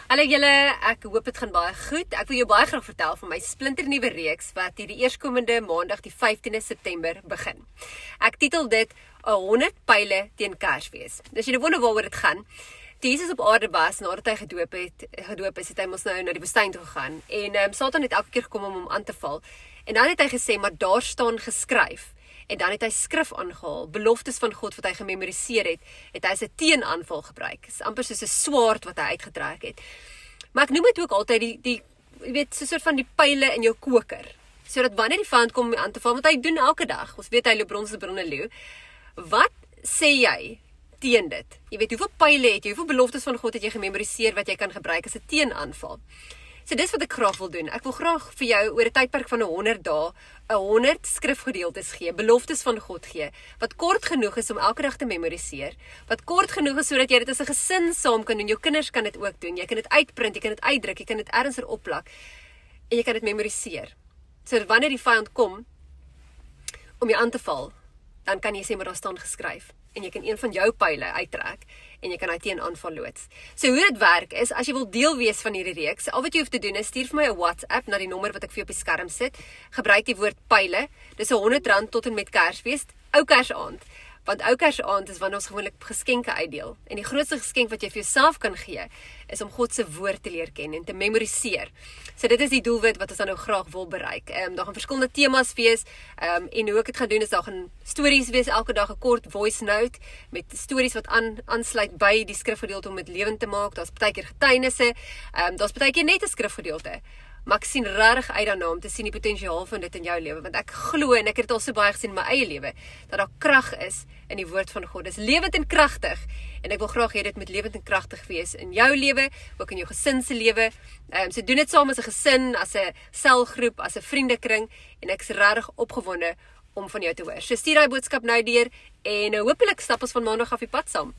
Hallo julle, ek hoop dit gaan baie goed. Ek wil jou baie graag vertel van my splinternuwe reeks wat hierdie eerskomende maandag die 15de September begin. Ek titel dit 100 pile teen Kersfees. As jy nou wonder waaroor dit gaan, toe Jesus op aarde was nadat hy gedoop is, het hy mos nou na die woestyn toe gegaan en Satan het elke keer gekom om hom aan te val. En dan het hy gesê, maar daar staan geskryf. En dan het hy skrif aangehaal, beloftes van God wat hy gememoriseer het hy as 'n teenaanval gebruik. Dit is amper soos 'n swaard wat hy uitgetrek het. Maar ek noem dit ook altyd die jy weet, so 'n soort van die pyle in jou koker. Sodat wanneer die vyand kom om aan te val, want hy doen elke dag, ons weet hy loop rond se bronne leeu. Wat sê jy teen dit? Jy weet, hoeveel pyle het jy, hoeveel beloftes van God het jy gememoriseer wat jy kan gebruik as 'n teenaanval? So dis wat ek graag wil doen. Ek wil graag vir jou oor 'n tydperk van 100 dae 100 skrifgedeeltes gee, beloftes van God gee, wat kort genoeg is om elke dag te memoriseer, wat kort genoeg is sodat jy dit as 'n gesin saam kan doen, jou kinders kan dit ook doen, jy kan dit uitprint, jy kan dit uitdruk, jy kan dit ergens opplak, en jy kan dit memoriseer. So dat wanneer die vyand kom, om jou aan te val, dan kan jy sê, maar daar staan geskryf, en jy kan een van jou pyle uittrek, en jy kan hy teenaanval loods. So hoe dit werk is, as jy wil deel wees van hierdie reeks, al wat jy hoef te doen is, stuur vir my 'n WhatsApp na die nommer wat ek vir jou op die skerm sit, gebruik die woord pyle, dis R100 tot en met Kersfees, ou Kersaand, want ou Kersaand is wanneer ons gewoonlik geskenke uitdeel, en die grootste geskenk wat jy vir jouself kan gee, is om God se woord te leer ken en te memoriseer. So dit is die doelwit wat ons dan nou graag wil bereik. Daar gaan verskillende temas wees, en hoe ek dit gaan doen is, daar gaan stories wees, elke dag 'n kort voice note, met stories wat aansluit by die skrifgedeelte om dit lewend te maak. Daar's baie keer getuienisse, daar's baie keer net 'n skrifgedeelte. Maar ek sien regtig uit daarna om te sien die potensiaal van dit in jou lewe, want ek glo, en ek het dit al so baie gesien in my eie lewe, dat daar krag is in die woord van God. Dit is lewend en kragtig, en ek wil graag hê dit moet lewend en kragtig wees in jou lewe, ook in jou gesin se lewe. So doen dit saam as 'n gesin, as 'n selgroep, as 'n vriendekring, en ek is regtig opgewonde om van jou te hoor. So stuur daai boodskap nou deur, en hopelik stap ons van maandag af die pad saam.